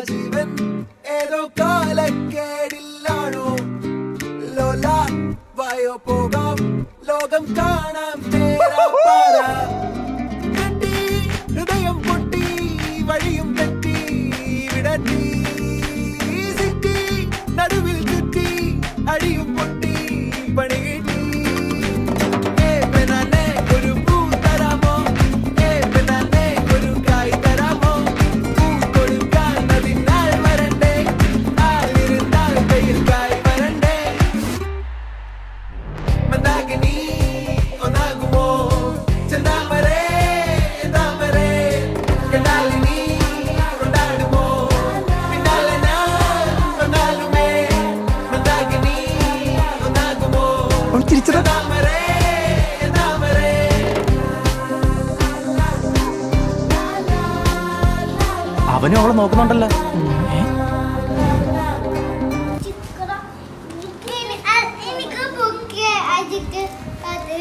ജീവൻ ഏതോ കാലക്കേടില്ലാണോ ലോല വായോ പോകാം ലോകം കാണാം കെട്ടി ഹൃദയം പൊട്ടി വഴിയും തെറ്റി വിടറ്റി സിറ്റി നടുവിൽ ചുറ്റി അടിയും പൊട്ടി പണി കിട്ടി ഒരു പൂ തരാമോ ഒരു കായ് തരാമോ പൂ കൊടുക്കാൻ അതിനാൾ വരണ്ടേ ആളിരുന്നാൽ വെയിൽ കായ് വരണ്ടേ മന്ദാകിനി ഒന്നാകുമോ ചെന്താമരേ താമരേ കണ്ടാലിനി കൊണ്ടാടുമോ പിന്നാലെ ഞാൻ വന്നാലുമേ മന്ദാകിനി ഒന്നാകുമോ ചെന്താമരേ താമരേ അവനും അവളെ നോക്കുന്നുണ്ടല്ലോ. എനിക്ക് ബുക്ക് അജിക്ക് അത്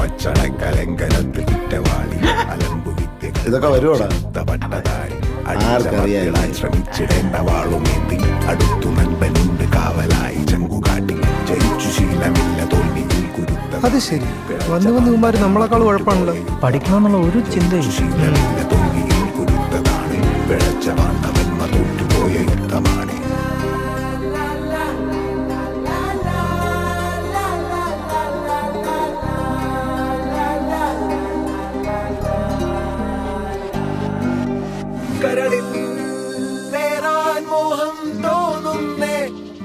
അടക്കമച്ചടക്കലങ്കനത്ത് കുറ്റവാളി അലമ്പു ഇതൊക്കെ വരുവോടാ? ആർക്കറിയാൻ ശ്രമിച്ചിടേണ്ട വാളുമേന്തി അടുത്തു നൻപനുണ്ട് കാവലായി ചങ്കുകാട്ടി ജയിച്ചു ശീലമില്ല തോൽവിയിൽ കുരുത്ത അത് ശരി, വന്ന് വന്ന് ഇവന്മാര് നമ്മളെക്കാൾ കുഴപ്പമാണല്ലോ. പഠിക്കണമെന്നുള്ള ഒരു ചിന്തയും ശീലമില്ല തോൽവിയിൽ കുരുത്തതാണ് പിഴച്ച വാണ്ടവന്മ തോറ്റുപോയ യുദ്ധമാണ് കരളിൽ നേരാൻ മോഹം തോന്നുന്നേ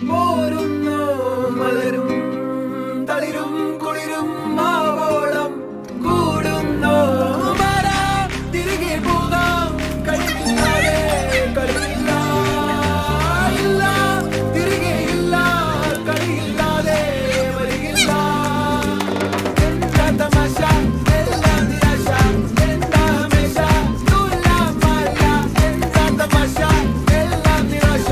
പോരുന്നു മലരും തളിരും കുളിരും മാവോളം കൂടുന്നു തിരികെ പോകാം കഴിയില്ലാതെ കളിയില്ല ഇല്ല തിരികെ ഇല്ല കളിയില്ലാതെ വരികില്ല എന്താ തമാശ എല്ലാം നിരാശ എന്താ ഹമേശ തുലാമല്ല എന്താ തമാശ എല്ലാം നിരാശ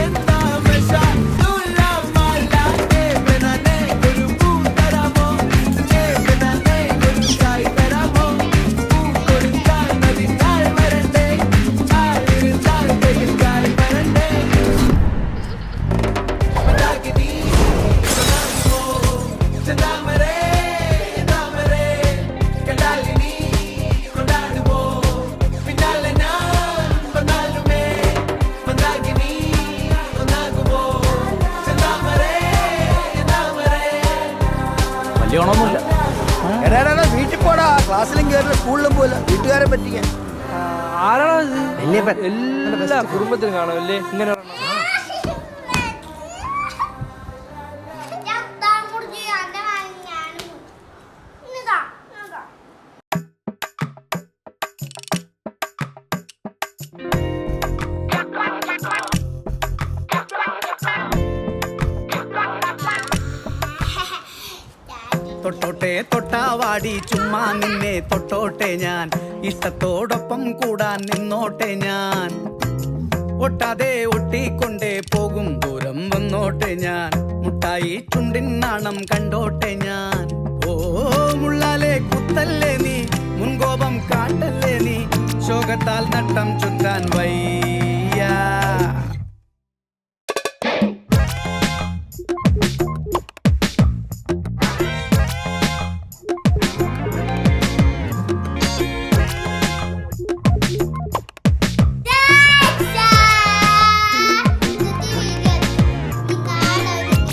എന്താ ഹമേശ തുലാമല്ല ഏവനാനെ ഒരു പൂ തരാമോ ഏവനാനെ ഒരു കായ് തരാമോ പൂ കൊടുക്കാൻ അതിനാൾ വരണ്ടേ ആളിരുന്നാൽ വെയിൽ കായ് വരണ്ടേ മന്ദാകിനി ഒന്നാകുമോ ചെന്താമരേ താമരേ കണ്ടാലിനി കൊണ്ടാടുമോ പിന്നാലെ ഞാൻ വന്നാലുമേ മന്ദാകിനി ഒന്നാകുമോ ചെന്താമരേ താമരേ വലിയ ഓണമൊന്നുമില്ല. എടാ വീട്ടിൽ പോടാ, ക്ലാസ്സിലും കയറില്ല സ്കൂളിലും പോയില്ല, വീട്ടുകാരെ പറ്റിക്കാൻ. ആരാണോ ഇത്? എല്ലാ കുടുംബത്തിലും കാണും അല്ലേ ഇങ്ങനെ ഒരെണ്ണം? തൊട്ടോട്ടെ തൊട്ടാവാടി ചുമ്മാ നിന്നെ തൊട്ടോട്ടെ ഞാൻ ഇഷ്ടത്തോടൊപ്പം കൂടാൻ നിന്നോട്ടെ ഞാൻ ഒട്ടാതെ ഒട്ടിക്കൊണ്ടേ പോകും ദൂരം വന്നോട്ടെ ഞാൻ മുട്ടായി ചുണ്ടിൻ നാണം കണ്ടോട്ടെ ഞാൻ ഓ മുള്ളാലെ കുത്തല്ലേ നീ മുൻകോപം കാട്ടല്ലേ നീ ശോകത്താൽ നട്ടം ചുറ്റാൻ വയ്യ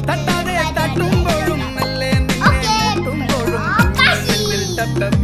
തട്ടാതെ തട്ടുമ്പോഴും മെല്ലെ നിന്നെ മുട്ടുമ്പോഴും ടപ്പ് ടപ്പ്